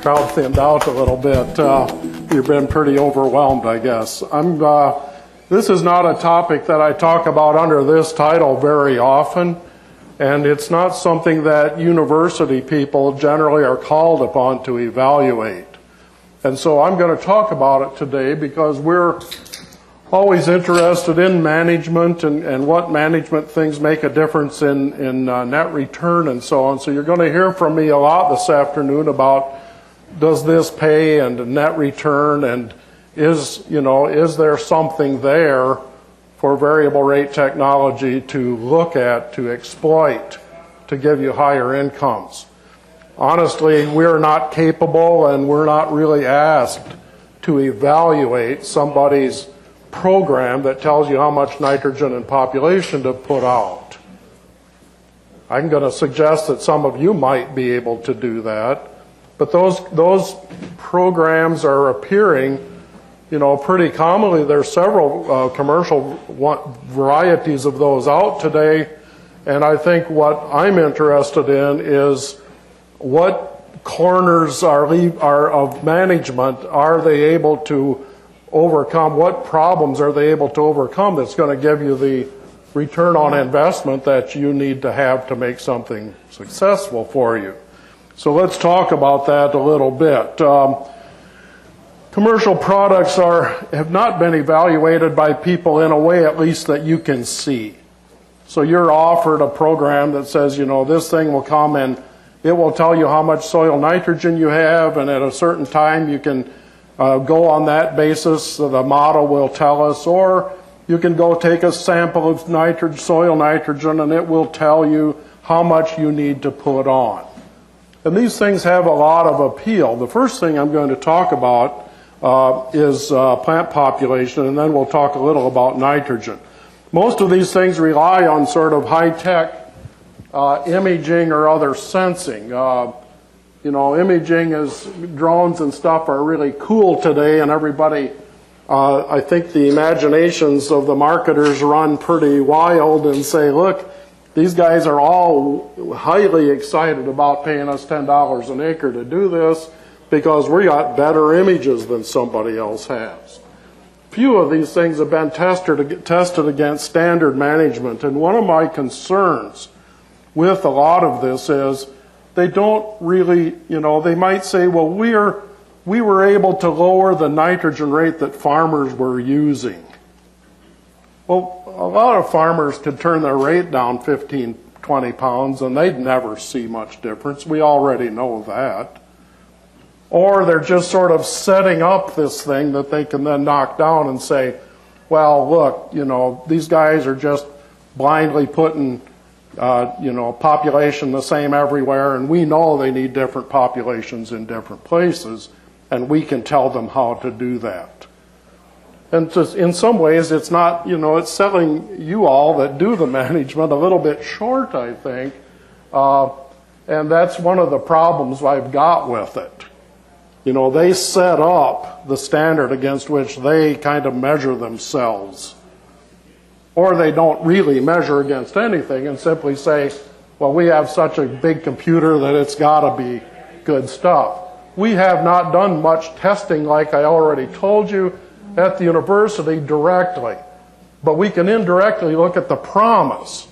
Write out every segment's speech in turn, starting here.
crowd thinned out a little bit. You've been pretty overwhelmed, I guess. This is not a topic that I talk about under this title very often, and it's not something that university people generally are called upon to evaluate. And so I'm going to talk about it today because we're always interested in management and what management things make a difference in net return and so on. So you're going to hear from me a lot this afternoon about does this pay and net return, and is there something there for variable rate technology to look at, to exploit, to give you higher incomes. Honestly, we're not capable and we're not really asked to evaluate somebody's program that tells you how much nitrogen and population to put out. I'm going to suggest that some of you might be able to do that, but those programs are appearing, pretty commonly. There's several commercial varieties of those out today, and I think what I'm interested in is what corners are of management are they able to overcome, what problems are they able to overcome that's going to give you the return on investment that you need to have to make something successful for you. So let's talk about that a little bit. Commercial products have not been evaluated by people in a way at least that you can see. So you're offered a program that says, this thing will come and it will tell you how much soil nitrogen you have, and at a certain time you can go on that basis, so the model will tell us, or you can go take a sample of soil nitrogen and it will tell you how much you need to put on. And these things have a lot of appeal. The first thing I'm going to talk about is plant population, and then we'll talk a little about nitrogen. Most of these things rely on sort of high-tech imaging or other sensing. Imaging is, drones and stuff are really cool today, and everybody, I think the imaginations of the marketers run pretty wild and say, look, these guys are all highly excited about paying us $10 an acre to do this because we got better images than somebody else has. Few of these things have been tested against standard management, and one of my concerns with a lot of this is they don't really, they might say, well, we were able to lower the nitrogen rate that farmers were using. Well, a lot of farmers could turn their rate down 15, 20 pounds and they'd never see much difference. We already know that. Or they're just sort of setting up this thing that they can then knock down and say, well, look, these guys are just blindly putting population the same everywhere, and we know they need different populations in different places, and we can tell them how to do that. And just in some ways, it's not, it's selling you all that do the management a little bit short, I think, and that's one of the problems I've got with it. They set up the standard against which they kind of measure themselves. Or they don't really measure against anything and simply say, well, we have such a big computer that it's got to be good stuff. We have not done much testing, like I already told you, at the university directly. But we can indirectly look at the promise.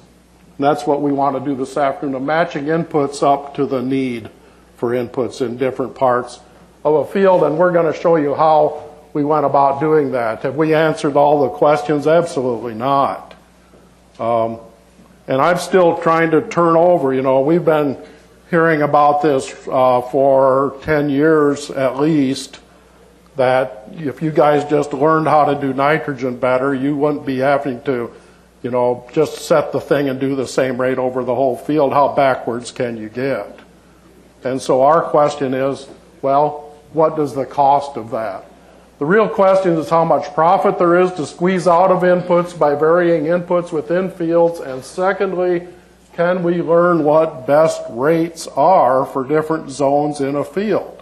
And that's what we want to do this afternoon, of matching inputs up to the need for inputs in different parts of a field. And we're going to show you how we went about doing that. Have we answered all the questions? Absolutely not. And I'm still trying to turn over. We've been hearing about this for 10 years at least, that if you guys just learned how to do nitrogen better, you wouldn't be having to, just set the thing and do the same rate over the whole field. How backwards can you get? And so our question is, well, what does the cost of that? The real question is how much profit there is to squeeze out of inputs by varying inputs within fields, and secondly, can we learn what best rates are for different zones in a field?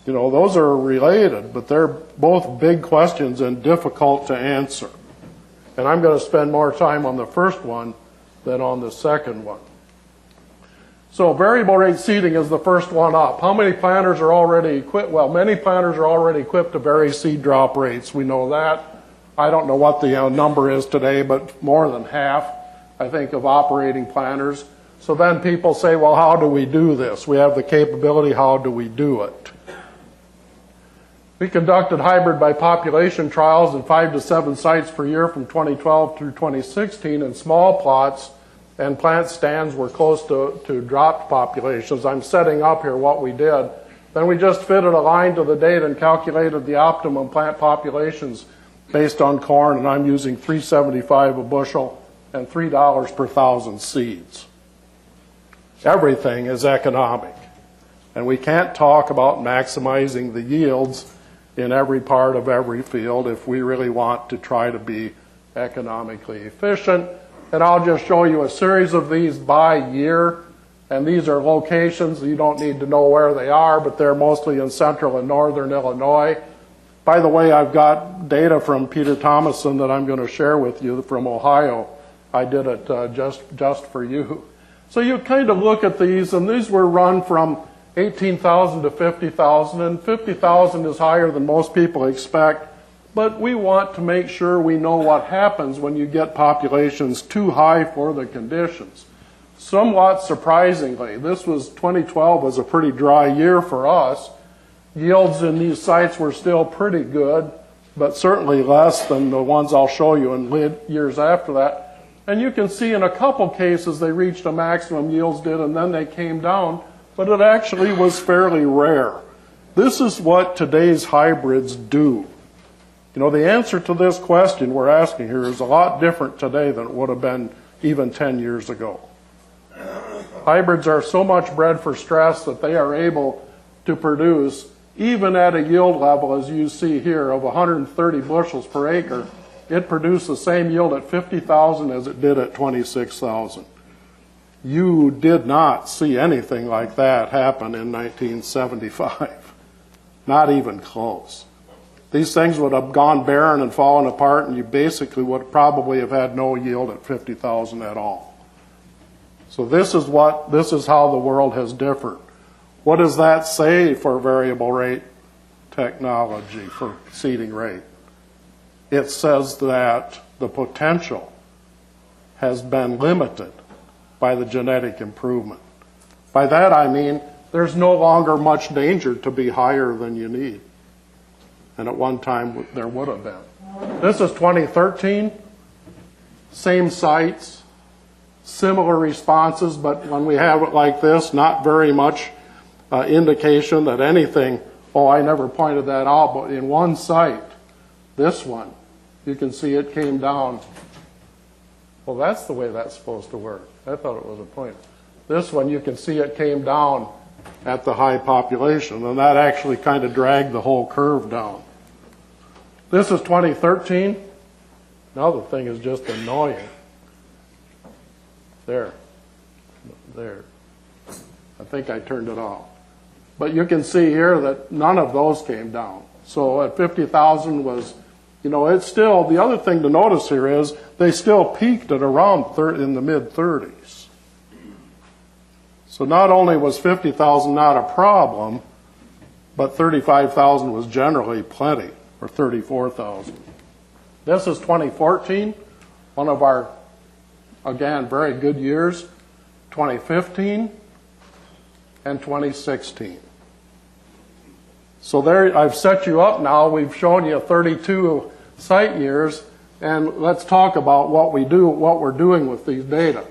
Those are related, but they're both big questions and difficult to answer. And I'm going to spend more time on the first one than on the second one. So variable rate seeding is the first one up. How many planters are already equipped? Well, many planters are already equipped to vary seed drop rates. We know that. I don't know what the number is today, but more than half, I think, of operating planters. So then people say, well, how do we do this? We have the capability, how do we do it? We conducted hybrid by population trials in 5 to 7 sites per year from 2012 through 2016 in small plots, and plant stands were close to dropped populations. I'm setting up here what we did. Then we just fitted a line to the data and calculated the optimum plant populations based on corn, and I'm using $3.75 a bushel and $3 per thousand seeds. Everything is economic, and we can't talk about maximizing the yields in every part of every field if we really want to try to be economically efficient. And I'll just show you a series of these by year, and these are locations. You don't need to know where they are, but they're mostly in central and northern Illinois. By the way, I've got data from Peter Thomason that I'm going to share with you from Ohio. I did it just for you. So you kind of look at these, and these were run from 18,000 to 50,000, and 50,000 is higher than most people expect, but we want to make sure we know what happens when you get populations too high for the conditions. Somewhat surprisingly, 2012 was a pretty dry year for us. Yields in these sites were still pretty good, but certainly less than the ones I'll show you in years after that. And you can see in a couple cases they reached a maximum, yields did, and then they came down, but it actually was fairly rare. This is what today's hybrids do. You know, the answer to this question we're asking here is a lot different today than it would have been even 10 years ago. Hybrids are so much bred for stress that they are able to produce, even at a yield level, as you see here, of 130 bushels per acre, it produced the same yield at 50,000 as it did at 26,000. You did not see anything like that happen in 1975. Not even close. These things would have gone barren and fallen apart, and you basically would probably have had no yield at 50,000 at all. So this is how the world has differed. What does that say for variable rate technology, for seeding rate? It says that the potential has been limited by the genetic improvement. By that I mean there's no longer much danger to be higher than you need. And at one time there would have been. This is 2013, same sites, similar responses, but when we have it like this, not very much indication that anything, oh, I never pointed that out, but in one site, this one, you can see it came down. Well, that's the way that's supposed to work. I thought it was a point. This one, you can see it came down at the high population, and that actually kind of dragged the whole curve down. This is 2013. Now the thing is just annoying. There. I think I turned it off. But you can see here that none of those came down. So at 50,000 was, you know, it's still, the other thing to notice here is they still peaked at around in the mid-30s. So not only was 50,000 not a problem, but 35,000 was generally plenty, or 34,000. This is 2014, one of our, again, very good years, 2015, and 2016. So there, I've set you up now. We've shown you 32 site years, and let's talk about what we're doing with these data.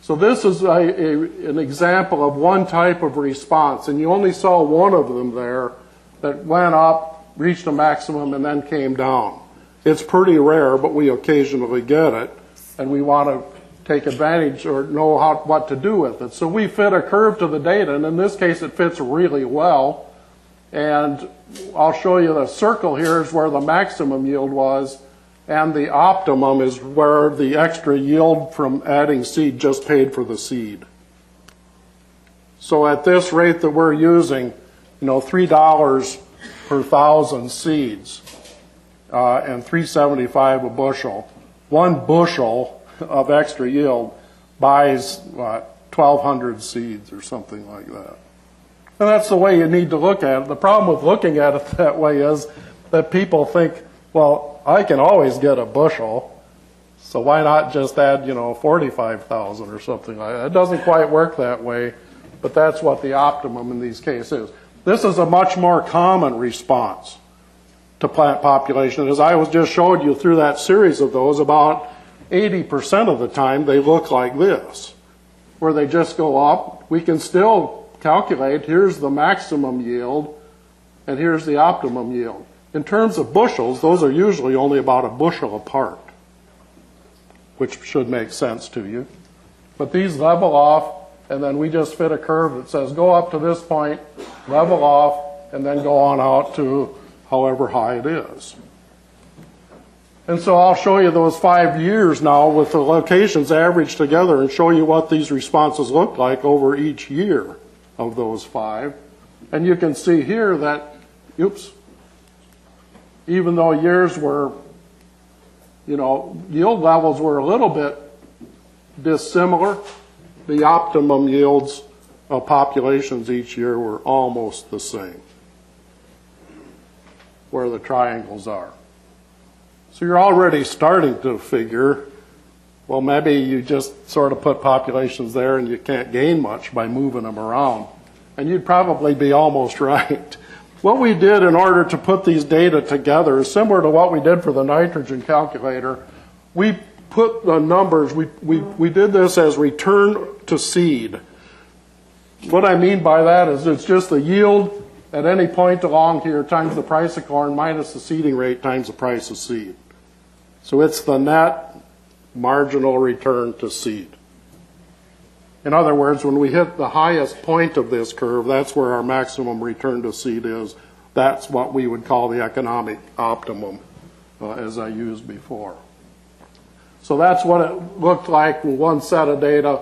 So this is an example of one type of response, and you only saw one of them there that went up, reached a maximum, and then came down. It's pretty rare, but we occasionally get it, and we want to take advantage or know what to do with it. So we fit a curve to the data, and in this case it fits really well. And I'll show you the circle here is where the maximum yield was, and the optimum is where the extra yield from adding seed just paid for the seed. So at this rate that we're using, you know, $3 per thousand seeds and $3.75 a bushel, 1 bushel of extra yield buys 1,200 seeds or something like that. And that's the way you need to look at it. The problem with looking at it that way is that people think, well, I can always get a bushel, so why not just add, 45,000 or something like that? It doesn't quite work that way, but that's what the optimum in these cases is. This is a much more common response to plant population. As I was just showed you through that series of those, about 80% of the time they look like this, where they just go up. We can still calculate, here's the maximum yield, and here's the optimum yield. In terms of bushels, those are usually only about a bushel apart, which should make sense to you. But these level off, and then we just fit a curve that says go up to this point, level off, and then go on out to however high it is. And so I'll show you those 5 years now with the locations averaged together and show you what these responses look like over each year of those 5. And you can see here that, even though years were, yield levels were a little bit dissimilar, the optimum yields of populations each year were almost the same, where the triangles are. So you're already starting to figure, well, maybe you just sort of put populations there and you can't gain much by moving them around. And you'd probably be almost right. What we did in order to put these data together is similar to what we did for the nitrogen calculator. We put the numbers, we did this as return to seed. What I mean by that is it's just the yield at any point along here times the price of corn minus the seeding rate times the price of seed. So it's the net marginal return to seed. In other words, when we hit the highest point of this curve, that's where our maximum return to seed is. That's what we would call the economic optimum, as I used before. So that's what it looked like when one set of data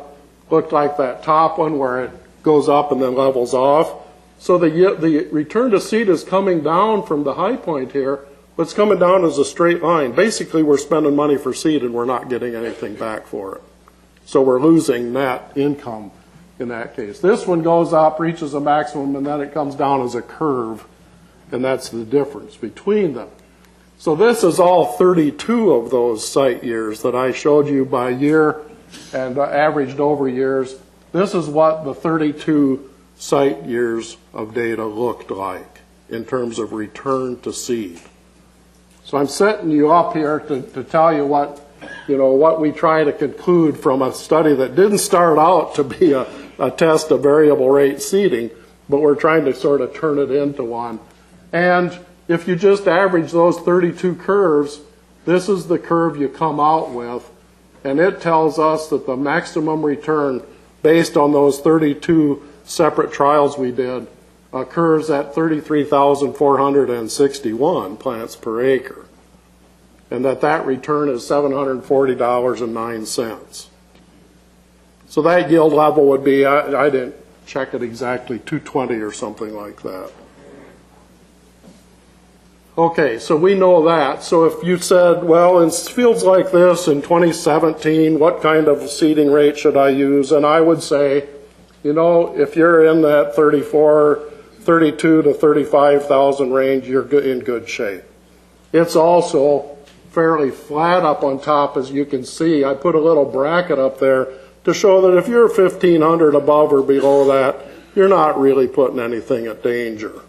looked like that top one where it goes up and then levels off. So the return to seed is coming down from the high point here, but it's coming down as a straight line. Basically, we're spending money for seed and we're not getting anything back for it. So we're losing net income in that case. This one goes up, reaches a maximum, and then it comes down as a curve, and that's the difference between them. So this is all 32 of those site years that I showed you by year and averaged over years. This is what the 32 site years of data looked like in terms of return to seed. So I'm setting you up here to tell you what we try to conclude from a study that didn't start out to be a test of variable rate seeding, but we're trying to sort of turn it into one. And if you just average those 32 curves, this is the curve you come out with, and it tells us that the maximum return based on those 32 separate trials we did occurs at 33,461 plants per acre, and that return is $740.09. So that yield level would be, I didn't check it exactly, 220 or something like that. Okay, so we know that. So if you said, well, in fields like this in 2017, what kind of seeding rate should I use? And I would say, if you're in that 32 to 35,000 range, you're in good shape. It's also fairly flat up on top, as you can see. I put a little bracket up there to show that if you're 1,500 above or below that, you're not really putting anything at danger.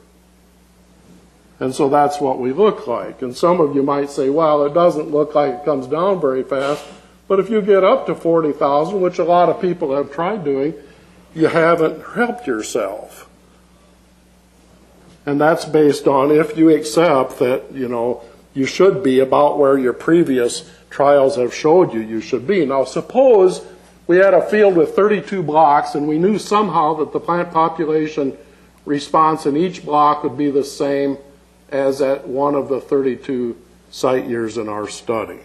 And so that's what we look like. And some of you might say, well, it doesn't look like it comes down very fast. But if you get up to 40,000, which a lot of people have tried doing, you haven't helped yourself. And that's based on if you accept that, you should be about where your previous trials have showed you should be. Now, suppose we had a field with 32 blocks and we knew somehow that the plant population response in each block would be the same as at one of the 32 site years in our study.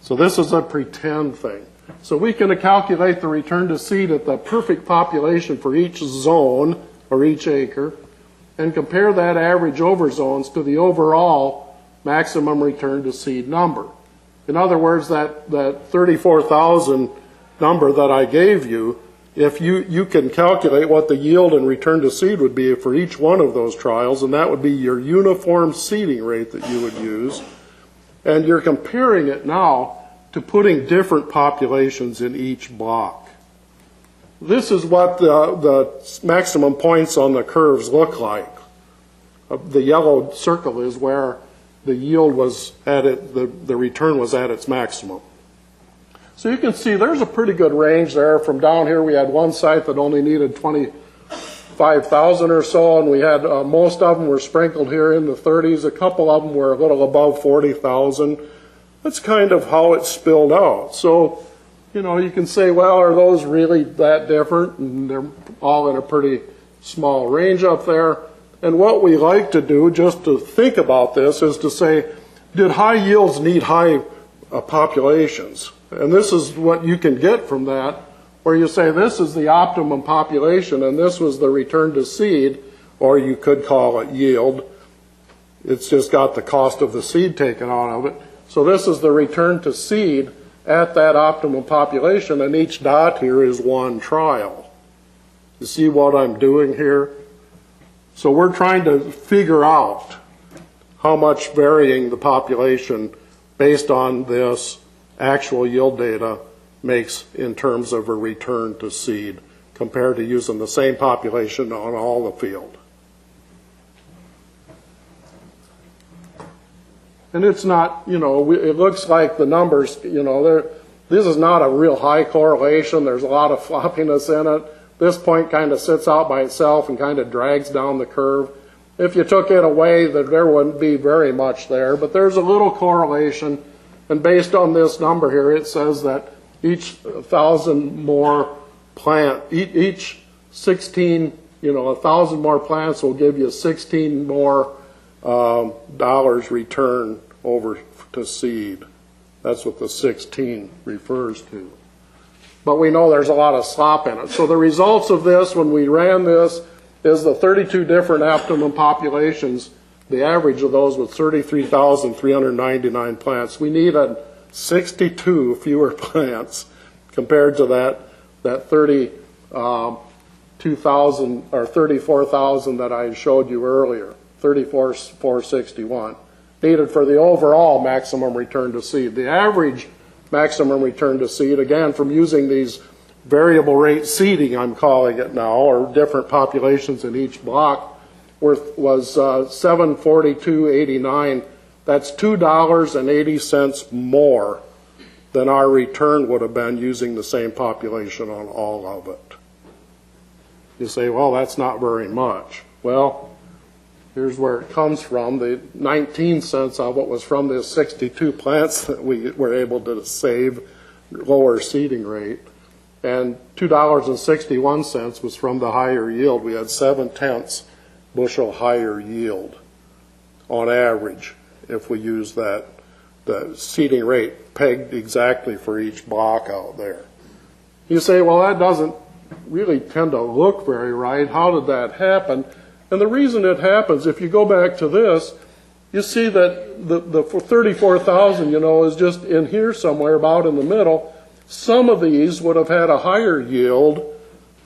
So this is a pretend thing. So we can calculate the return to seed at the perfect population for each zone or each acre and compare that average over zones to the overall maximum return to seed number. In other words, that 34,000 number that I gave you if you can calculate what the yield and return to seed would be for each one of those trials, and that would be your uniform seeding rate that you would use, and you're comparing it now to putting different populations in each block. This is what the maximum points on the curves look like. The yellow circle is where the yield was at it, the return was at its maximum. So you can see there's a pretty good range there. From down here, we had one site that only needed 25,000 or so, and we had most of them were sprinkled here in the 30s. A couple of them were a little above 40,000. That's kind of how it spilled out. So, you know, you can say, well, are those really that different? And they're all in a pretty small range up there. And what we like to do, just to think about this, is to say, did high yields need high populations? And this is what you can get from that, where you say this is the optimum population and this was the return to seed, or you could call it yield. It's just got the cost of the seed taken out of it. So this is the return to seed at that optimum population, and each dot here is one trial. You see what I'm doing here? So we're trying to figure out how much varying the population based on this actual yield data makes in terms of a return to seed compared to using the same population on all the field. And it's not, you know, it looks like the numbers, you know, this is not a real high correlation. There's a lot of floppiness in it. This point kind of sits out by itself and kind of drags down the curve. If you took it away, there wouldn't be very much there, but there's a little correlation. And based on this number here, it says that each 1,000 more each 16, you know, 1,000 more plants will give you 16 more dollars return over to seed. That's what the 16 refers to. But we know there's a lot of slop in it. So the results of this, when we ran this, is the 32 different optimum populations. The average of those was 33,399 plants. We needed 62 fewer plants compared to that 32,000 or 34,000 that I showed you earlier, 34,461 needed for the overall maximum return to seed. The average maximum return to seed, again, from using these variable rate seeding, I'm calling it now, or different populations in each block, was 742.89. That's $2.80 more than our return would have been using the same population on all of it. You say, well, that's not very much. Well, here's where it comes from. The 19 cents of it was from the 62 plants that we were able to save, lower seeding rate. And $2.61 was from the higher yield. We had 7/10 bushel higher yield on average if we use that, the seeding rate pegged exactly for each block out there. You say, well, that doesn't really tend to look very right. How did that happen? And the reason it happens, if you go back to this, you see that the 34,000, you know, is just in here somewhere about in the middle. Some of these would have had a higher yield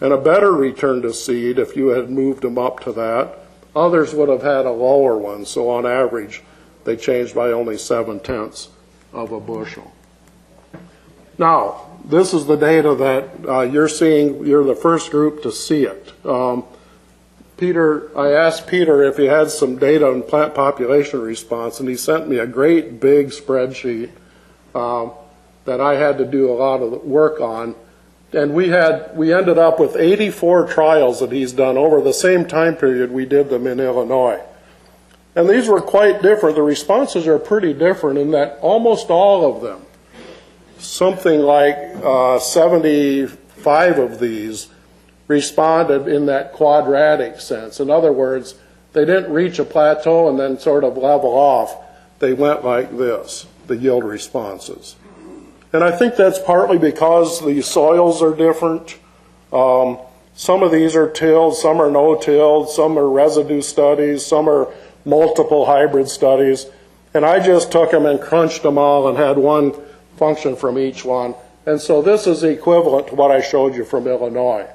and a better return to seed if you had moved them up to that. Others would have had a lower one, so on average they changed by only 7/10 of a bushel. Now, this is the data that you're seeing. You're the first group to see it. I asked Peter if he had some data on plant population response, and he sent me a great big spreadsheet that I had to do a lot of work on. And we ended up with 84 trials that he's done over the same time period we did them in Illinois. And these were quite different. The responses are pretty different in that almost all of them, something like 75 of these, responded in that quadratic sense. In other words, they didn't reach a plateau and then sort of level off. They went like this, the yield responses. And I think that's partly because the soils are different. Some of these are tilled, some are no-tilled, some are residue studies, some are multiple hybrid studies. And I just took them and crunched them all and had one function from each one. And so this is equivalent to what I showed you from Illinois.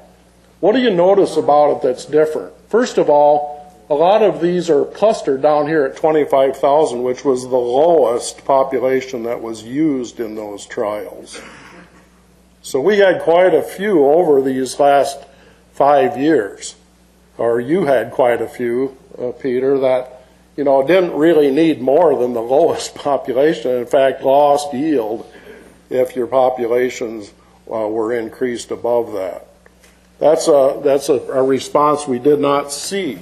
What do you notice about it that's different? First of all, a lot of these are clustered down here at 25,000, which was the lowest population that was used in those trials. So we had quite a few over these last 5 years, or you had quite a few, Peter, that didn't really need more than the lowest population. In fact, lost yield if your populations were increased above that. That's a response we did not see,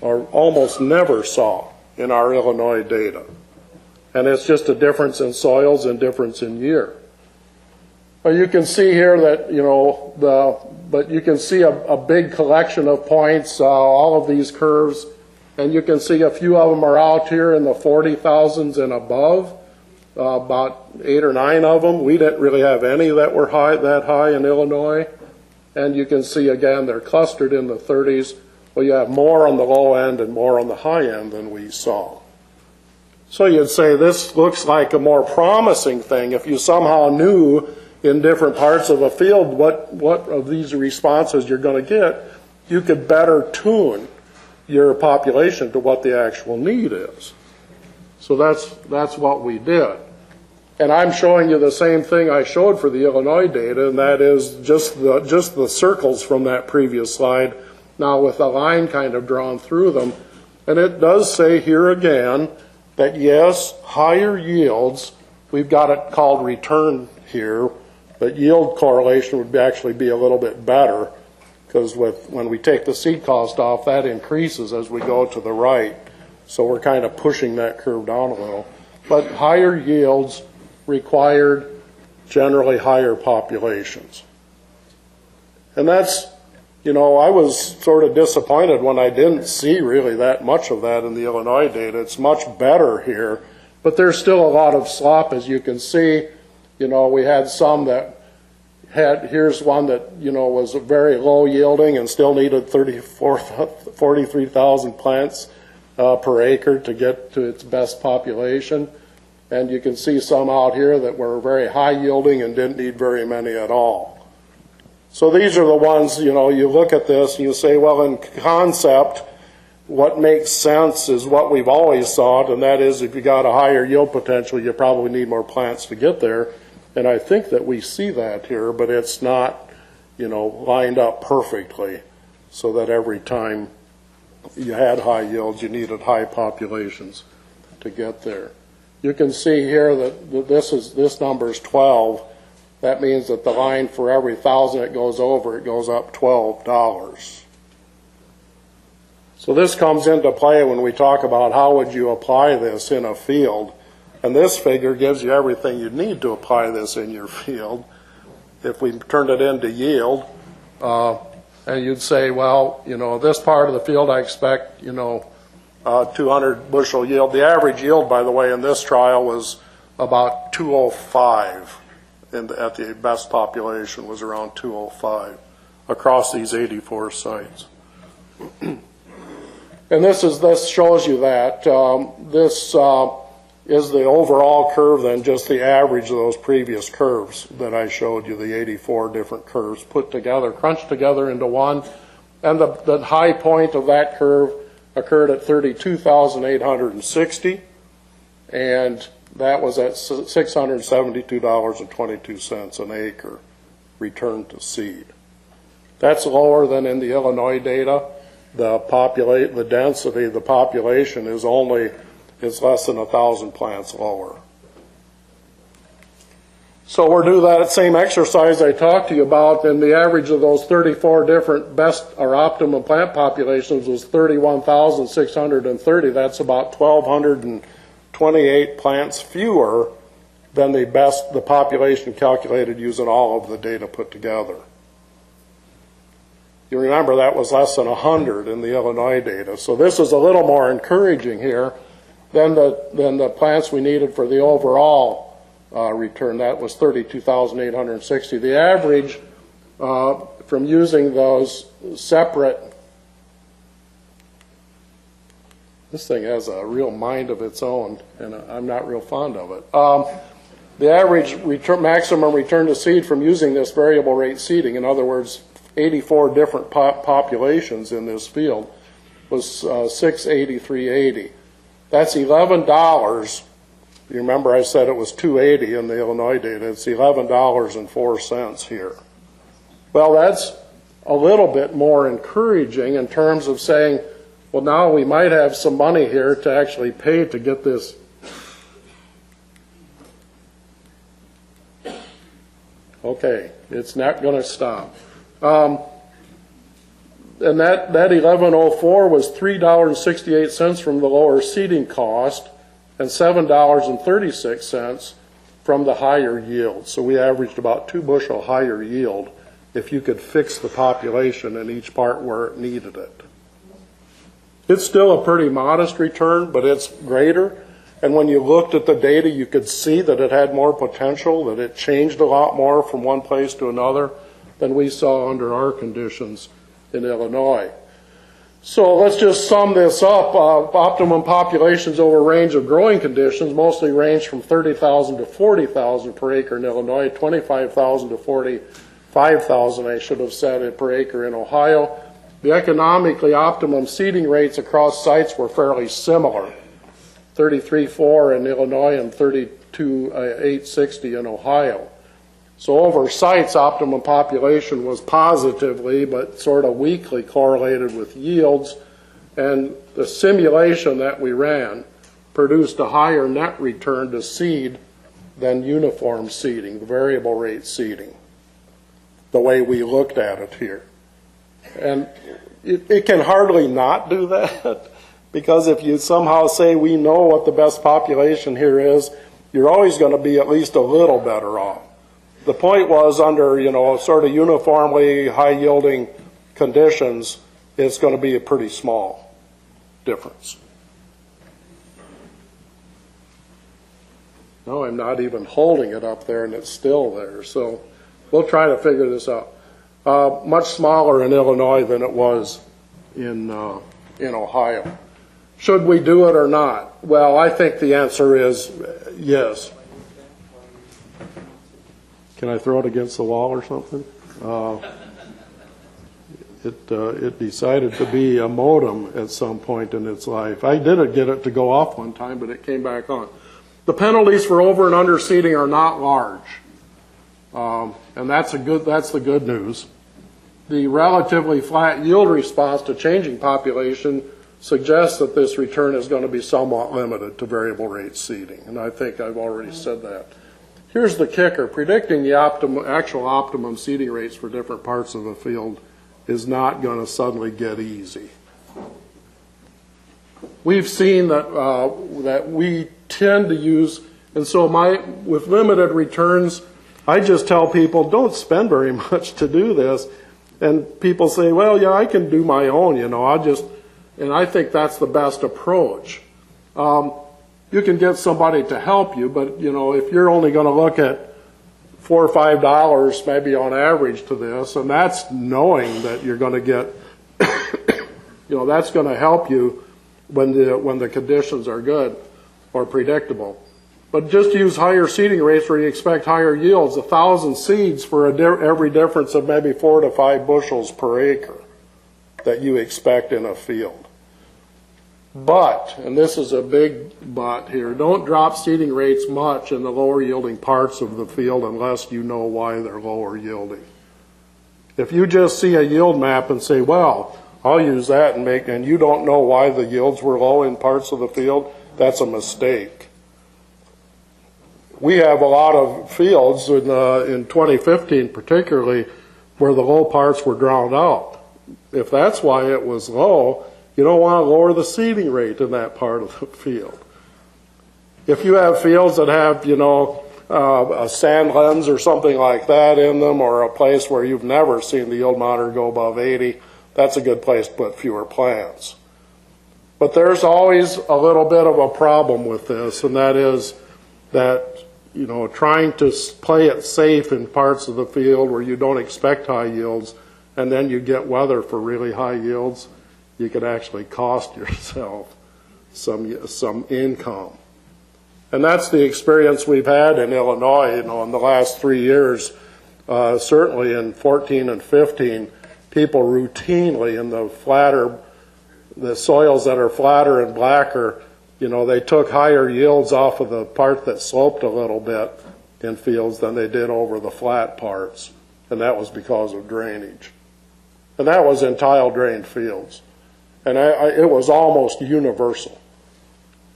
or almost never saw, in our Illinois data. And it's just a difference in soils and difference in year. But you can see here that, but you can see a big collection of points, all of these curves, and you can see a few of them are out here in the 40,000s and above, about 8 or 9 of them. We didn't really have any that were that high in Illinois. And you can see, again, they're clustered in the 30s. Well, you have more on the low end and more on the high end than we saw. So you'd say this looks like a more promising thing. If you somehow knew in different parts of a field what of these responses you're going to get, you could better tune your population to what the actual need is. So that's what we did. And I'm showing you the same thing I showed for the Illinois data, and that is just the circles from that previous slide, now with a line kind of drawn through them. And it does say here again that yes, higher yields, we've got it called return here, but yield correlation would actually be a little bit better, because when we take the seed cost off, that increases as we go to the right. So we're kind of pushing that curve down a little. But higher yields required generally higher populations. And that's, I was sort of disappointed when I didn't see really that much of that in the Illinois data. It's much better here, but there's still a lot of slop, as you can see. We had some that here's one that, was very low yielding and still needed 43,000 plants per acre to get to its best population. And you can see some out here that were very high yielding and didn't need very many at all. So these are the ones, you look at this and you say, well, in concept, what makes sense is what we've always thought, and that is if you got a higher yield potential, you probably need more plants to get there. And I think that we see that here, but it's not, lined up perfectly so that every time you had high yields, you needed high populations to get there. You can see here that this number is 12. That means that the line for every 1,000 it goes over, it goes up $12. So this comes into play when we talk about how would you apply this in a field. And this figure gives you everything you need to apply this in your field. If we turned it into yield, and you'd say, well, this part of the field I expect, 200 bushel yield. The average yield, by the way, in this trial was about 205. At the best population was around 205 across these 84 sites. And this shows you that. This is the overall curve, then just the average of those previous curves that I showed you, the 84 different curves put together, crunched together into one. And the high point of that curve occurred at 32,860, and that was at $672.22 an acre return to seed. That's lower than in the Illinois data. The density of the population is less than 1,000 plants lower. So we'll do that same exercise I talked to you about, and the average of those 34 different best or optimum plant populations was 31,630. That's about 1,228 plants fewer than the population calculated using all of the data put together. You remember that was less than 100 in the Illinois data. So this is a little more encouraging here than the plants we needed for the overall return. That was 32,860. The average from using those separate, this thing has a real mind of its own, and I'm not real fond of it. The average maximum return to seed from using this variable rate seeding, in other words, 84 different populations in this field, was $683.80. That's $11. You remember I said it was $2.80 in the Illinois data. It's $11.04 here. Well, that's a little bit more encouraging in terms of saying, well, now we might have some money here to actually pay to get this. Okay, it's not going to stop. And that 1104 was $3.68 from the lower seeding cost and $7.36 from the higher yield. So we averaged about 2 bushel higher yield if you could fix the population in each part where it needed it. It's still a pretty modest return, but it's greater. And when you looked at the data, you could see that it had more potential, that it changed a lot more from one place to another than we saw under our conditions in Illinois. So let's just sum this up. Optimum populations over a range of growing conditions mostly range from 30,000 to 40,000 per acre in Illinois, 25,000 to 45,000, I should have said, per acre in Ohio. The economically optimum seeding rates across sites were fairly similar, 33.4 in Illinois and 32.860 in Ohio. So over sites, optimum population was positively but sort of weakly correlated with yields, and the simulation that we ran produced a higher net return to seed than uniform seeding, the variable rate seeding, the way we looked at it here. And it can hardly not do that, because if you somehow say we know what the best population here is, you're always going to be at least a little better off. The point was, under, sort of uniformly high-yielding conditions, it's going to be a pretty small difference. No, I'm not even holding it up there, and it's still there. So we'll try to figure this out. Much smaller in Illinois than it was in Ohio. Should we do it or not? Well, I think the answer is yes. Can I throw it against the wall or something? It decided to be a modem at some point in its life. I did get it to go off one time, but it came back on. The penalties for over and under seeding are not large, and that's the good news. The relatively flat yield response to changing population suggests that this return is going to be somewhat limited to variable rate seeding, and I think I've already said that. Here's the kicker. Predicting the actual optimum seeding rates for different parts of the field is not going to suddenly get easy. We've seen that we tend to use, and so with limited returns, I just tell people don't spend very much to do this. And people say, well, yeah, I can do my own, and I think that's the best approach. You can get somebody to help you, but, if you're only going to look at $4 or $5 maybe on average to this, and that's knowing that you're going to get, that's going to help you when the conditions are good or predictable. But just use higher seeding rates where you expect higher yields, 1,000 seeds for every difference of maybe 4 to 5 bushels per acre that you expect in a field. But, and this is a big but here, don't drop seeding rates much in the lower yielding parts of the field unless you know why they're lower yielding. If you just see a yield map and say, well, I'll use that and you don't know why the yields were low in parts of the field, that's a mistake. We have a lot of fields in 2015 particularly where the low parts were drowned out. If that's why it was low, you don't want to lower the seeding rate in that part of the field. If you have fields that have, a sand lens or something like that in them, or a place where you've never seen the yield monitor go above 80, that's a good place to put fewer plants. But there's always a little bit of a problem with this, and that is that, trying to play it safe in parts of the field where you don't expect high yields, and then you get weather for really high yields, you could actually cost yourself some income. And that's the experience we've had in Illinois, in the last 3 years. Certainly in 14 and 15, people routinely in the soils that are flatter and blacker, they took higher yields off of the part that sloped a little bit in fields than they did over the flat parts. And that was because of drainage. And that was in tile drained fields. And it was almost universal.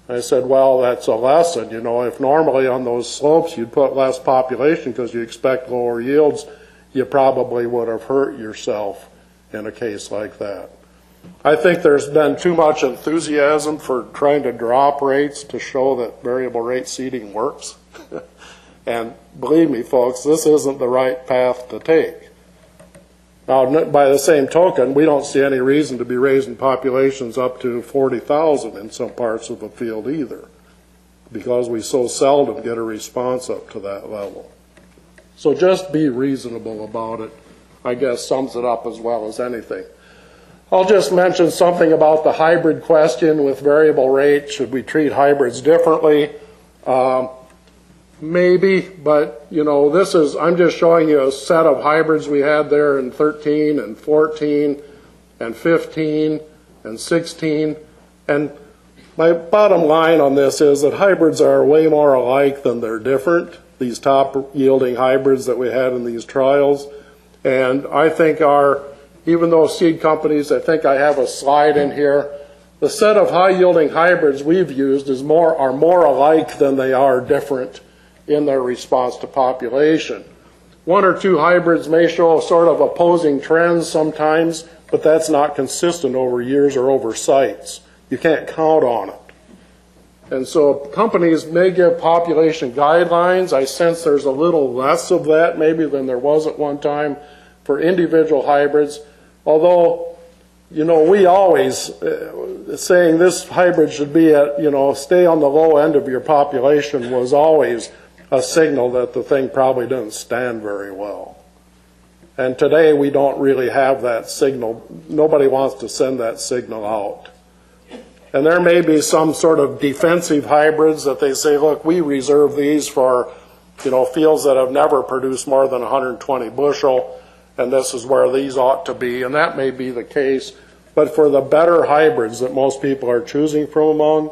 I said, well, that's a lesson. If normally on those slopes you'd put less population because you expect lower yields, you probably would have hurt yourself in a case like that. I think there's been too much enthusiasm for trying to drop rates to show that variable rate seeding works. And believe me, folks, this isn't the right path to take. Now, by the same token, we don't see any reason to be raising populations up to 40,000 in some parts of the field either, because we so seldom get a response up to that level. So just be reasonable about it, I guess, sums it up as well as anything. I'll just mention something about the hybrid question with variable rate. Should we treat hybrids differently? Maybe, but I'm just showing you a set of hybrids we had there in 13 and 14 and 15 and 16. And my bottom line on this is that hybrids are way more alike than they're different, these top yielding hybrids that we had in these trials. And I think even though seed companies, I think I have a slide in here, the set of high yielding hybrids we've used are more alike than they are different in their response to population. One or two hybrids may show sort of opposing trends sometimes, but that's not consistent over years or over sites. You can't count on it. And so companies may give population guidelines. I sense there's a little less of that maybe than there was at one time for individual hybrids, although we always saying this hybrid should be at, stay on the low end of your population was always a signal that the thing probably doesn't stand very well. And today we don't really have that signal. Nobody wants to send that signal out. And there may be some sort of defensive hybrids that they say, look, we reserve these for, fields that have never produced more than 120 bushel, and this is where these ought to be. And that may be the case. But for the better hybrids that most people are choosing from among,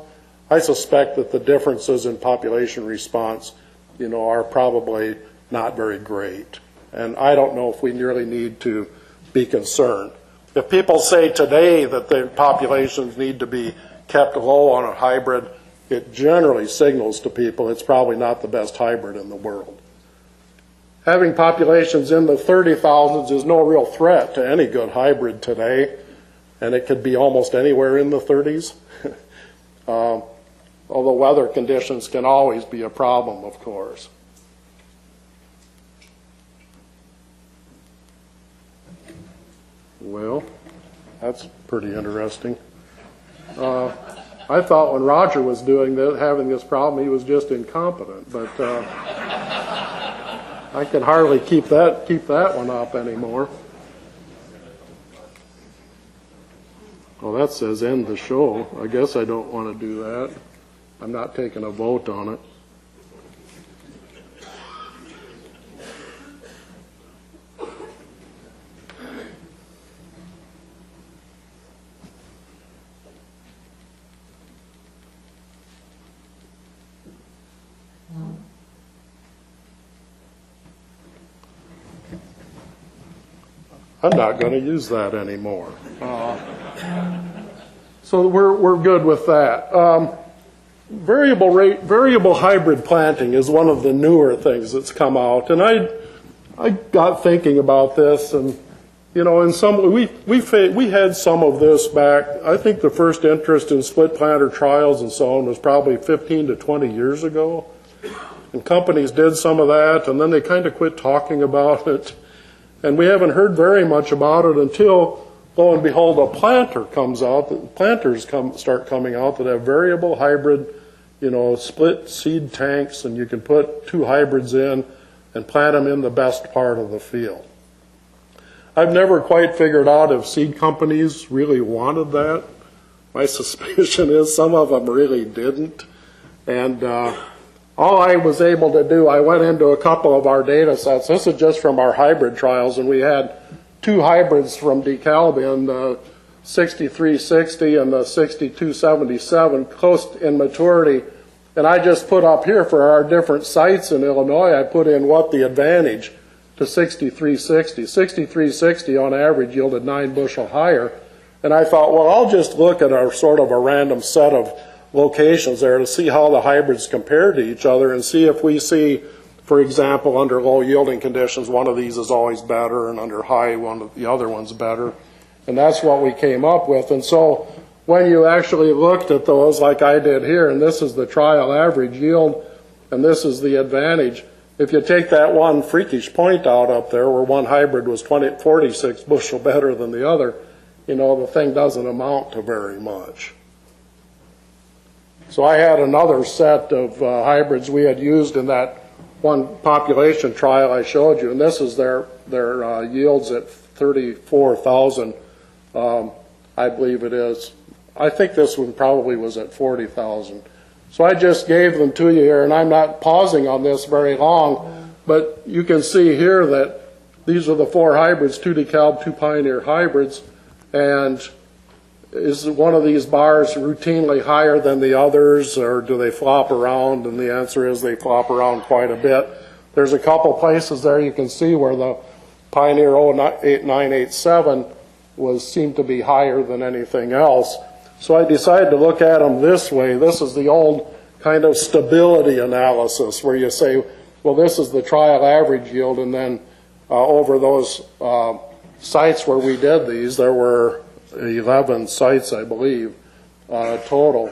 I suspect that the differences in population response are probably not very great. And I don't know if we really need to be concerned. If people say today that the populations need to be kept low on a hybrid, it generally signals to people it's probably not the best hybrid in the world. Having populations in the 30,000s is no real threat to any good hybrid today, and it could be almost anywhere in the 30s. Although weather conditions can always be a problem, of course. Well, that's pretty interesting. I thought when Roger was having this problem, he was just incompetent, but I could hardly keep that one up anymore. Well, that says end the show. I guess I don't want to do that. I'm not taking a vote on it. I'm not going to use that anymore. So we're good with that. Variable hybrid planting is one of the newer things that's come out, and I got thinking about this, and in some we had some of this back. I think the first interest in split planter trials and so on was probably 15 to 20 years ago, and companies did some of that, and then they kind of quit talking about it, and we haven't heard very much about it until, lo and behold, a planter comes out. Planters start coming out that have variable hybrid, split seed tanks, and you can put two hybrids in and plant them in the best part of the field. I've never quite figured out if seed companies really wanted that. My suspicion is some of them really didn't. And all I was able to do, I went into a couple of our data sets. This is just from our hybrid trials, and we had two hybrids from DeKalb, the 6360 and the 6277, close in maturity. And I just put up here for our different sites in Illinois, I put in what the advantage to 6360. 6360 on average yielded 9 bushel higher. And I thought, well, I'll just look at our sort of a random set of locations there to see how the hybrids compare to each other and see if we see, for example, under low yielding conditions, one of these is always better, and under high, one of the other one's better. And that's what we came up with. And so when you actually looked at those like I did here, and this is the trial average yield, and this is the advantage, if you take that one freakish point out up there where one hybrid was 46 bushel better than the other, you know, the thing doesn't amount to very much. So I had another set of hybrids we had used in that one population trial I showed you, and this is their yields at 34,000, I believe it is. I think this one probably was at 40,000. So I just gave them to you here, and I'm not pausing on this very long, but you can see here that these are the 4 hybrids, 2 DeKalb, 2 Pioneer hybrids, and is one of these bars routinely higher than the others, or do they flop around? And the answer is they flop around quite a bit. There's a couple places there you can see where the Pioneer 08987 seemed to be higher than anything else. So I decided to look at them this way. This is the old kind of stability analysis where you say, well, this is the trial average yield, and then over those sites where we did these, there were 11 sites, I believe, total.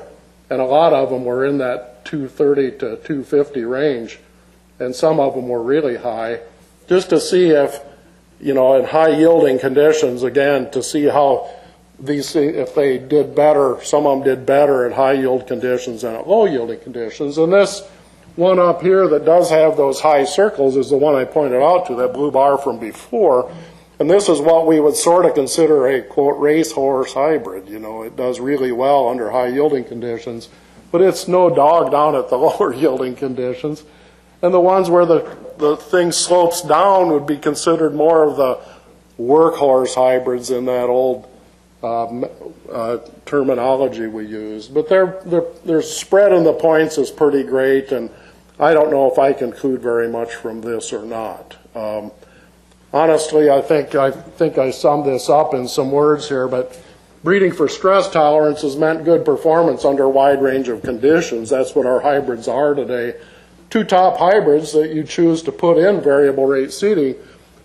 And a lot of them were in that 230 to 250 range, and some of them were really high, just to see if, you know, in high yielding conditions, again, to see how these, if they did better, some of them did better at high yield conditions than at low yielding conditions. And this one up here that does have those high circles is the one I pointed out to, that blue bar from before. And this is what we would sort of consider a, quote, racehorse hybrid. You know, it does really well under high yielding conditions, but it's no dog down at the lower yielding conditions. And the ones where the thing slopes down would be considered more of the workhorse hybrids in that old terminology we use. But their spread in the points is pretty great, and I don't know if I conclude very much from this or not. Honestly, I think I summed this up in some words here, but breeding for stress tolerance has meant good performance under a wide range of conditions. That's what our hybrids are today. 2 top hybrids that you choose to put in variable rate seeding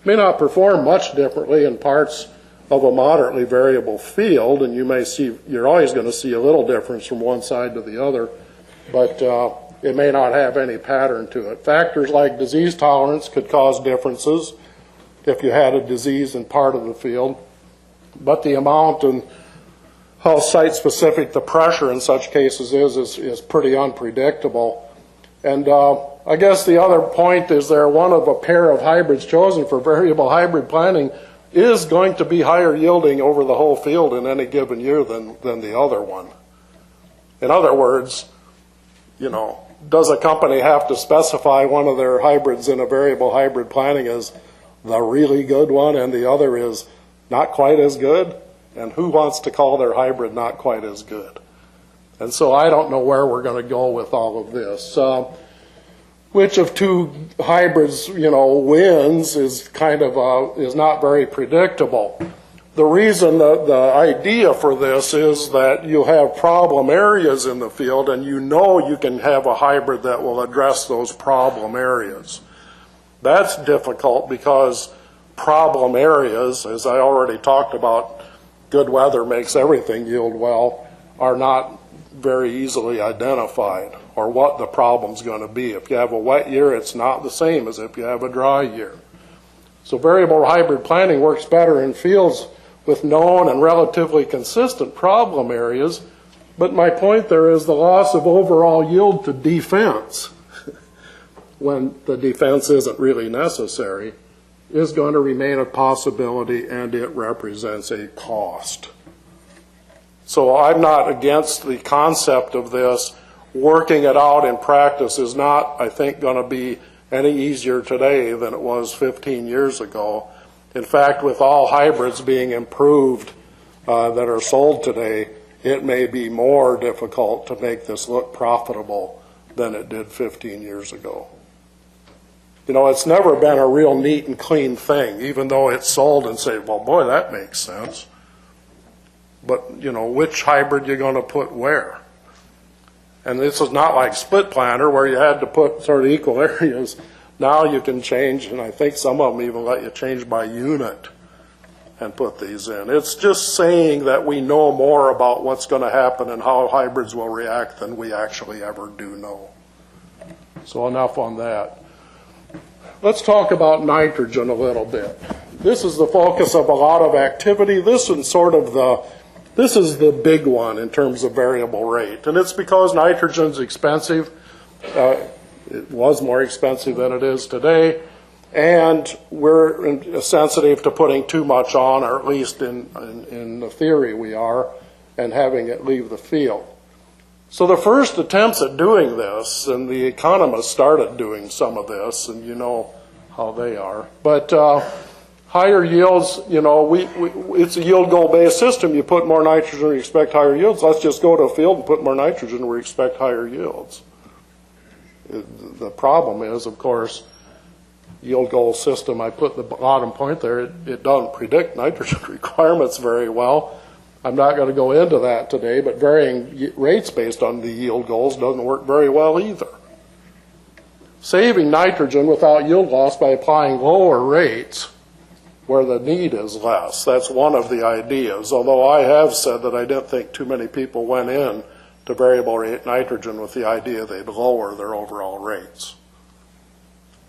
may not perform much differently in parts of a moderately variable field, and you're always going to see a little difference from one side to the other, but it may not have any pattern to it. Factors like disease tolerance could cause differences if you had a disease in part of the field, but the amount and how site-specific the pressure in such cases is pretty unpredictable. And I guess the other point is one of a pair of hybrids chosen for variable hybrid planting is going to be higher yielding over the whole field in any given year than the other one. In other words, you know, does a company have to specify one of their hybrids in a variable hybrid planting as the really good one and the other is not quite as good? And who wants to call their hybrid not quite as good? And so I don't know where we're going to go with all of this. Which of 2 hybrids, you know, wins is kind of is not very predictable. The reason, the idea for this is that you have problem areas in the field, and you know you can have a hybrid that will address those problem areas. That's difficult because problem areas, as I already talked about, good weather makes everything yield well, are not very easily identified, or what the problem's going to be. If you have a wet year, it's not the same as if you have a dry year. So variable hybrid planting works better in fields with known and relatively consistent problem areas, but my point there is the loss of overall yield to defense, when the defense isn't really necessary, is going to remain a possibility, and it represents a cost. So I'm not against the concept of this working it out in practice is not, I think, going to be any easier today than it was 15 years ago. In fact, with all hybrids being improved that are sold today, it may be more difficult to make this look profitable than it did 15 years ago. You know, it's never been a real neat and clean thing, even though it's sold and say, well, boy, that makes sense. But, you know, which hybrid you're going to put where? And this is not like split planter where you had to put sort of equal areas. Now you can change, and I think some of them even let you change by unit and put these in. It's just saying that we know more about what's going to happen and how hybrids will react than we actually ever do know. So enough on that. Let's talk about nitrogen a little bit. This is the focus of a lot of activity. This is the big one in terms of variable rate. And it's because nitrogen's expensive. It was more expensive than it is today. And we're sensitive to putting too much on, or at least in the theory we are, and having it leave the field. So the first attempts at doing this, and the economists started doing some of this, and you know how they are. But higher yields, you know, it's a yield goal-based system. You put more nitrogen, we expect higher yields. Let's just go to a field and put more nitrogen, we expect higher yields. The problem is, of course, yield goal system, I put the bottom point there, it doesn't predict nitrogen requirements very well. I'm not going to go into that today, but varying rates based on the yield goals doesn't work very well either. Saving nitrogen without yield loss by applying lower rates where the need is less. That's one of the ideas, although I have said that I didn't think too many people went in to variable rate nitrogen with the idea they'd lower their overall rates.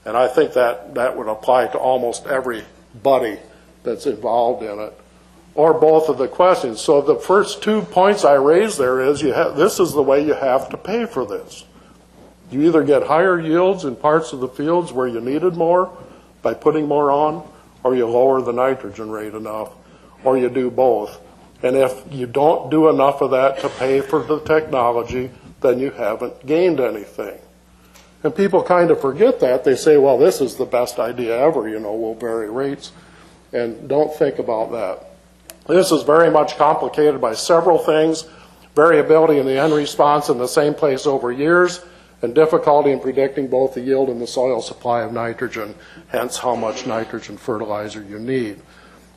And I think that would apply to almost everybody that's involved in it, or both of the questions. So the first 2 points I raised there is this is the way you have to pay for this. You either get higher yields in parts of the fields where you needed more by putting more on, or you lower the nitrogen rate enough, or you do both. And if you don't do enough of that to pay for the technology, then you haven't gained anything. And people kind of forget that. They say, well, this is the best idea ever, you know, we'll vary rates. And don't think about that. This is very much complicated by several things. Variability in the end response in the same place over years, and difficulty in predicting both the yield and the soil supply of nitrogen, hence how much nitrogen fertilizer you need.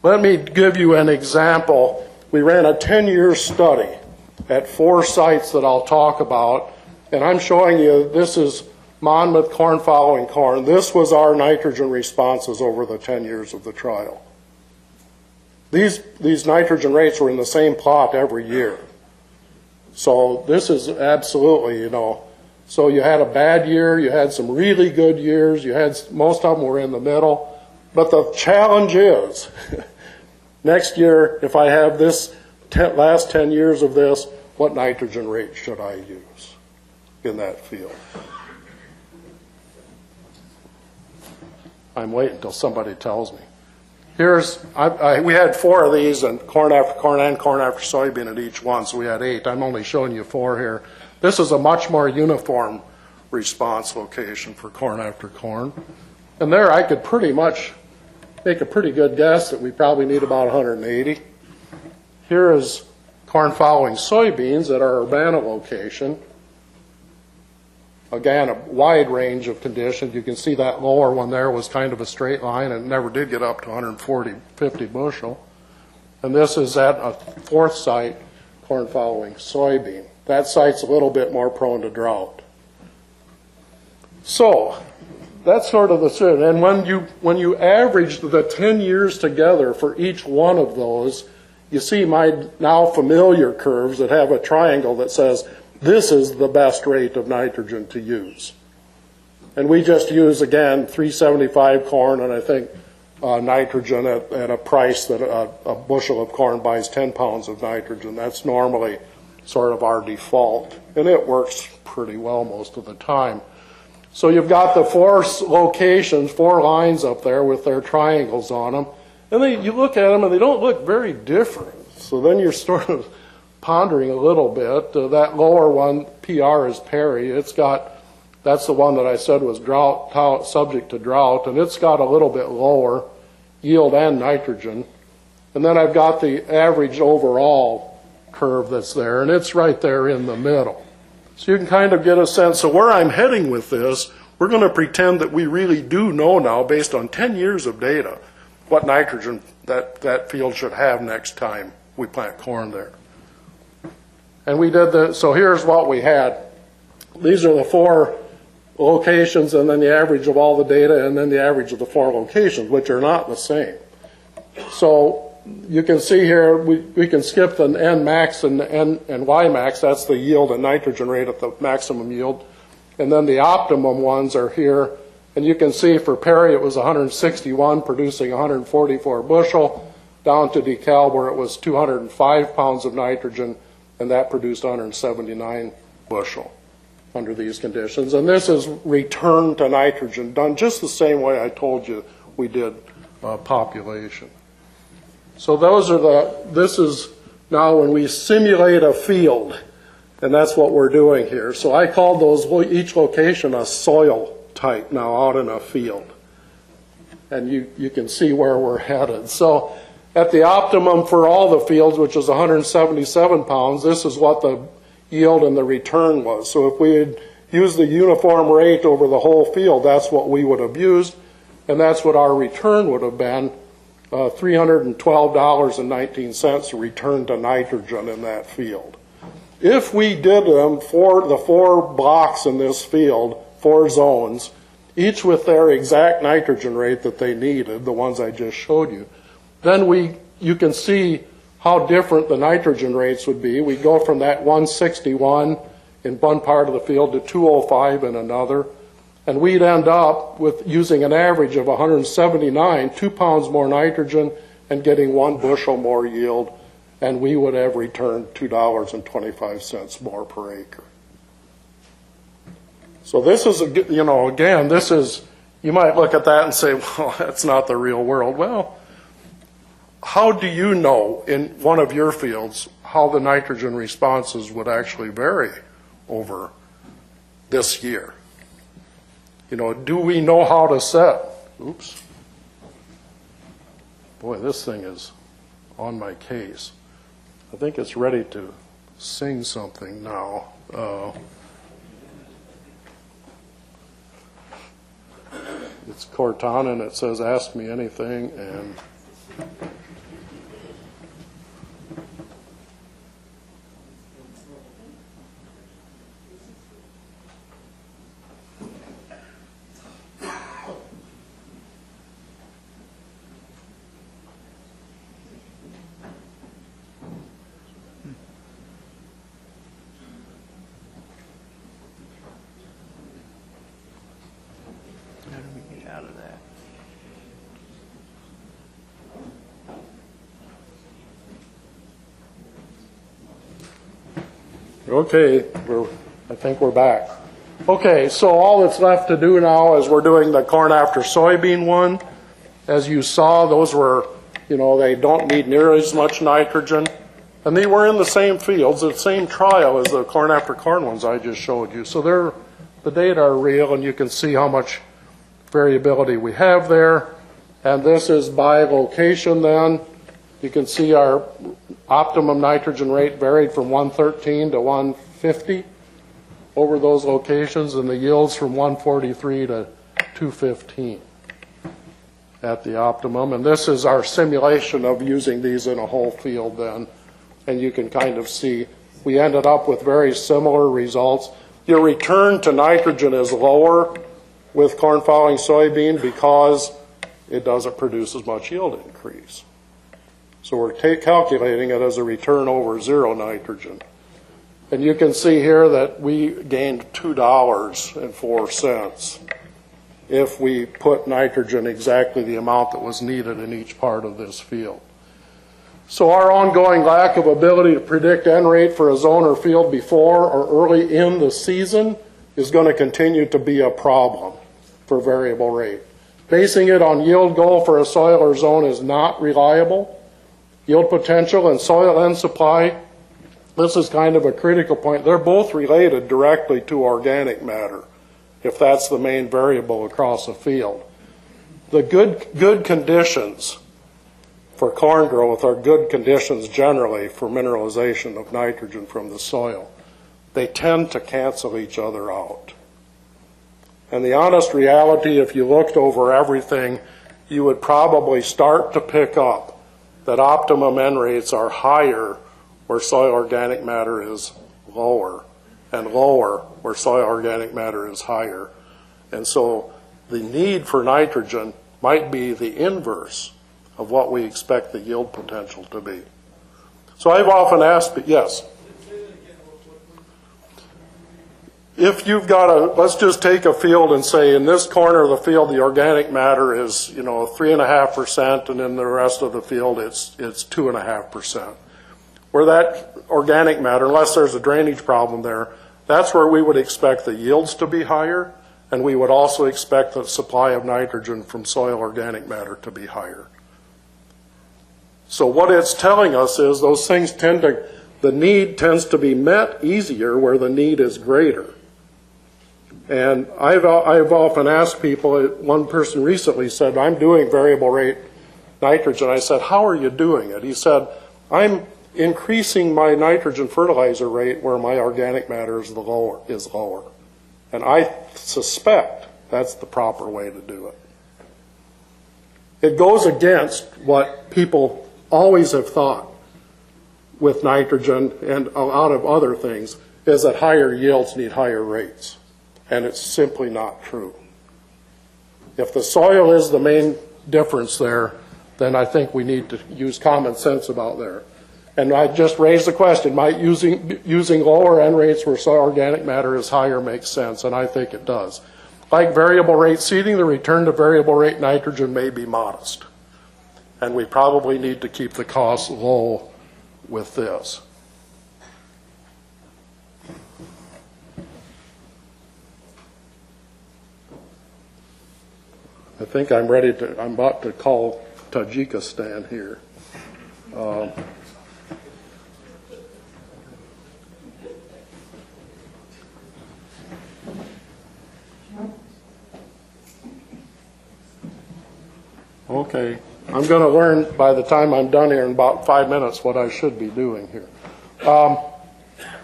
Let me give you an example. We ran a 10-year study at 4 sites that I'll talk about, and I'm showing you, this is Monmouth corn following corn. This was our nitrogen responses over the 10 years of the trial. These nitrogen rates were in the same plot every year. So this is absolutely, you know, so you had a bad year, you had some really good years, most of them were in the middle. But the challenge is, next year, if I have this last 10 years of this, what nitrogen rate should I use in that field? I'm waiting until somebody tells me. We had 4 of these, and corn after corn and corn after soybean at each one, so we had 8. I'm only showing you 4 here. This is a much more uniform response location for corn after corn. And there I could pretty much make a pretty good guess that we probably need about 180. Here is corn following soybeans at our Urbana location. Again, a wide range of conditions. You can see that lower one there was kind of a straight line and never did get up to 140, 50 bushel. And this is at a 4th site, corn following soybean. That site's a little bit more prone to drought. So that's sort of the thing. And when you average the 10 years together for each one of those, you see my now familiar curves that have a triangle that says this is the best rate of nitrogen to use. And we just use, again, 375 corn, and I think nitrogen at a price that a bushel of corn buys 10 pounds of nitrogen. That's normally sort of our default, and it works pretty well most of the time. So you've got the 4 locations, 4 lines up there with their triangles on them, and you look at them and they don't look very different. So then you're sort of pondering a little bit. That lower one, PR, is Perry. That's the one that I said was subject to drought, and it's got a little bit lower yield and nitrogen. And then I've got the average overall curve that's there, and it's right there in the middle. So you can kind of get a sense of where I'm heading with this. We're going to pretend that we really do know now, based on 10 years of data, what nitrogen that field should have next time we plant corn there. And we did that. So here's what we had. These are the 4 locations, and then the average of all the data, and then the average of the 4 locations, which are not the same. So you can see here, we can skip the N max and Y max. That's the yield and nitrogen rate at the maximum yield. And then the optimum ones are here. And you can see for Perry it was 161, producing 144 bushel, down to DeKalb where it was 205 pounds of nitrogen, and that produced 179 bushel under these conditions. And this is return to nitrogen, done just the same way I told you we did population. So this is now when we simulate a field, and that's what we're doing here. So I called each location a soil type now out in a field. And you can see where we're headed. So at the optimum for all the fields, which is 177 pounds, this is what the yield and the return was. So if we had used the uniform rate over the whole field, that's what we would have used, and that's what our return would have been, $312.19 return to nitrogen in that field. If we did them for the 4 blocks in this field, 4 zones, each with their exact nitrogen rate that they needed, the ones I just showed you, then you can see how different the nitrogen rates would be. We go from that 161 in one part of the field to 205 in another, and we'd end up with using an average of 179, 2 pounds more nitrogen, and getting 1 bushel more yield, and we would have returned $2.25 more per acre. So this is, again, this is, you might look at that and say, well, that's not the real world. Well, how do you know in one of your fields how the nitrogen responses would actually vary over this year? Do we know how to set? Oops. Boy, this thing is on my case. I think it's ready to sing something now. It's Cortana, and it says, ask me anything, and okay, I think we're back. Okay, so all that's left to do now is we're doing the corn after soybean one. As you saw, those were, they don't need near as much nitrogen. And they were in the same fields, the same trial as the corn after corn ones I just showed you. So the data are real, and you can see how much variability we have there. And this is by location then. You can see our optimum nitrogen rate varied from 113 to 150 over those locations, and the yields from 143 to 215 at the optimum. And this is our simulation of using these in a whole field then. And you can kind of see we ended up with very similar results. Your return to nitrogen is lower with corn following soybean because it doesn't produce as much yield increase. So we're calculating it as a return over zero nitrogen. And you can see here that we gained $2.04 if we put nitrogen exactly the amount that was needed in each part of this field. So our ongoing lack of ability to predict N rate for a zone or field before or early in the season is going to continue to be a problem for variable rate. Basing it on yield goal for a soil or zone is not reliable. Yield potential and soil N supply this is kind of a critical point. They're both related directly to organic matter, if that's the main variable across a field. The good conditions for corn growth are good conditions generally for mineralization of nitrogen from the soil. They tend to cancel each other out. And the honest reality, if you looked over everything, you would probably start to pick up that optimum N rates are higher where soil organic matter is lower, and lower where soil organic matter is higher. And so the need for nitrogen might be the inverse of what we expect the yield potential to be. So I've often asked, yes? If you've got let's just take a field and say in this corner of the field the organic matter is 3.5%, and in the rest of the field it's 2.5%. Where that organic matter, unless there's a drainage problem there, that's where we would expect the yields to be higher, and we would also expect the supply of nitrogen from soil organic matter to be higher. So what it's telling us is those things the need tends to be met easier where the need is greater. And I've often asked people, one person recently said, I'm doing variable rate nitrogen. I said, how are you doing it? He said, I'm increasing my nitrogen fertilizer rate where my organic matter is lower. And I suspect that's the proper way to do it. It goes against what people always have thought with nitrogen and a lot of other things, is that higher yields need higher rates. And it's simply not true. If the soil is the main difference there, then I think we need to use common sense about there. And I just raised the question, might using lower N rates where soil organic matter is higher make sense? And I think it does. Like variable rate seeding, the return to variable rate nitrogen may be modest. And we probably need to keep the costs low with this. I think I'm about to call Tajikistan here. Okay, I'm going to learn by the time I'm done here in about 5 minutes what I should be doing here.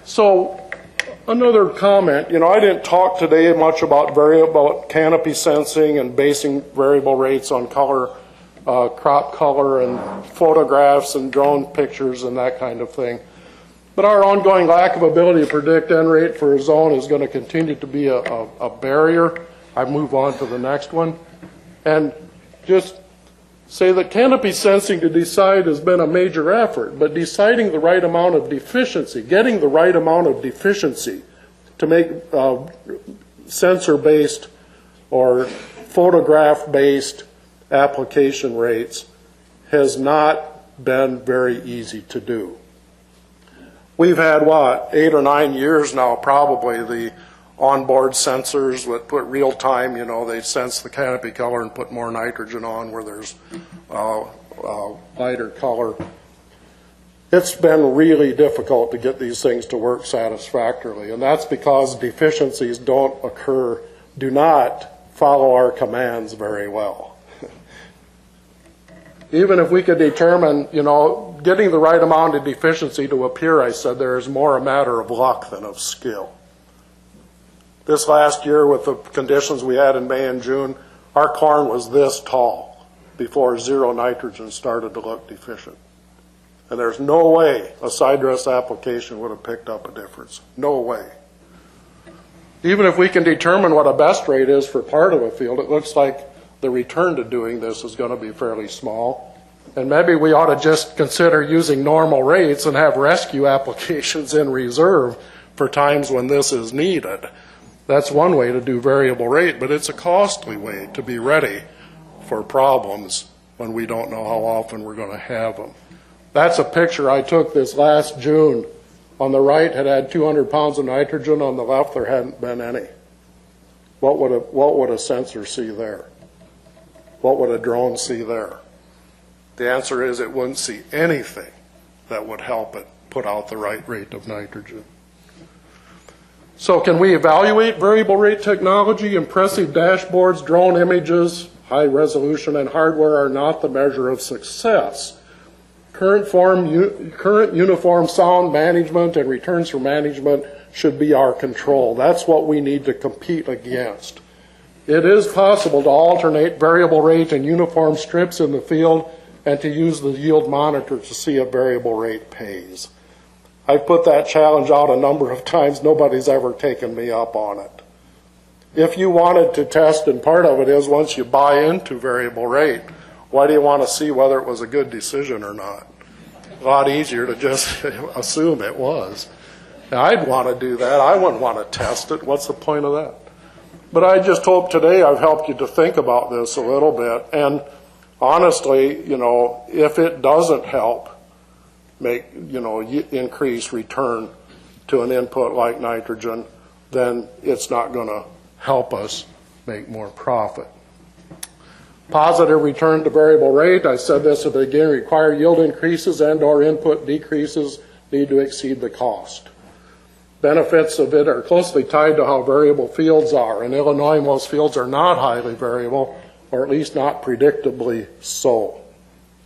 So another comment, I didn't talk today much about canopy sensing and basing variable rates on color, crop color and photographs and drone pictures and that kind of thing. But our ongoing lack of ability to predict N rate for a zone is going to continue to be a barrier. I move on to the next one. And just say that canopy sensing to decide has been a major effort, but deciding the right amount of deficiency, getting the right amount of deficiency to make sensor-based or photograph-based application rates has not been very easy to do. We've had, 8 or 9 years now, probably, the onboard sensors that put real time, they sense the canopy color and put more nitrogen on where there's lighter color. It's been really difficult to get these things to work satisfactorily, and that's because deficiencies do not follow our commands very well. Even if we could determine, getting the right amount of deficiency to appear, I said, there is more a matter of luck than of skill. This last year, with the conditions we had in May and June, our corn was this tall before zero nitrogen started to look deficient. And there's no way a side dress application would have picked up a difference. No way. Even if we can determine what a best rate is for part of a field, it looks like the return to doing this is going to be fairly small. And maybe we ought to just consider using normal rates and have rescue applications in reserve for times when this is needed. That's one way to do variable rate, but it's a costly way to be ready for problems when we don't know how often we're going to have them. That's a picture I took this last June. On the right, it had 200 pounds of nitrogen. On the left, there hadn't been any. What would a sensor see there? What would a drone see there? The answer is it wouldn't see anything that would help it put out the right rate of nitrogen. So can we evaluate variable rate technology? Impressive dashboards, drone images, high resolution, and hardware are not the measure of success. Current uniform sound management and returns from management should be our control. That's what we need to compete against. It is possible to alternate variable rate and uniform strips in the field and to use the yield monitor to see if variable rate pays. I've put that challenge out a number of times. Nobody's ever taken me up on it. If you wanted to test, and part of it is once you buy into variable rate, why do you want to see whether it was a good decision or not? A lot easier to just assume it was. Now, I'd want to do that. I wouldn't want to test it. What's the point of that? But I just hope today I've helped you to think about this a little bit. And honestly, if it doesn't help make, increase return to an input like nitrogen, then it's not going to help us make more profit. Positive return to variable rate, I said this at the beginning, require yield increases and or input decreases need to exceed the cost. Benefits of it are closely tied to how variable fields are. In Illinois, most fields are not highly variable, or at least not predictably so.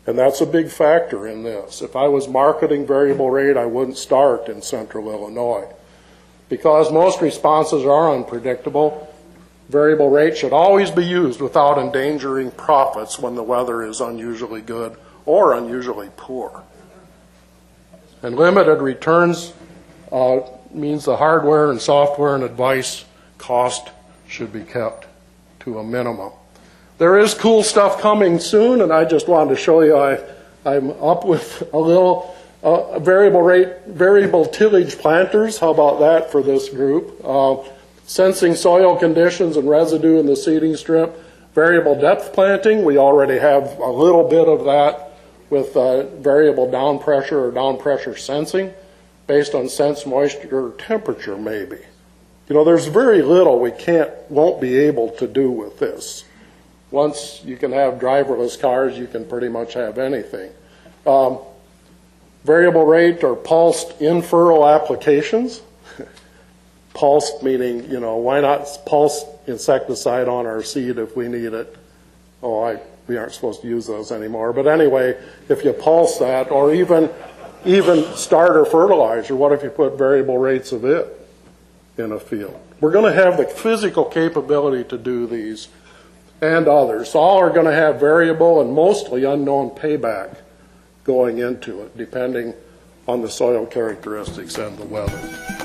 And that's a big factor in this. If I was marketing variable rate, I wouldn't start in central Illinois. Because most responses are unpredictable, variable rate should always be used without endangering profits when the weather is unusually good or unusually poor. And limited returns means the hardware and software and advice cost should be kept to a minimum. There is cool stuff coming soon, and I just wanted to show you I'm up with a little variable tillage planters. How about that for this group? Sensing soil conditions and residue in the seeding strip. Variable depth planting, we already have a little bit of that with variable down pressure or down pressure sensing based on sense moisture or temperature maybe. There's very little we won't be able to do with this. Once you can have driverless cars, you can pretty much have anything. Variable rate or pulsed in-furrow applications. Pulsed meaning, why not pulse insecticide on our seed if we need it? We aren't supposed to use those anymore. But anyway, if you pulse that, or even starter fertilizer, what if you put variable rates of it in a field? We're going to have the physical capability to do these and others. All are going to have variable and mostly unknown payback going into it, depending on the soil characteristics and the weather.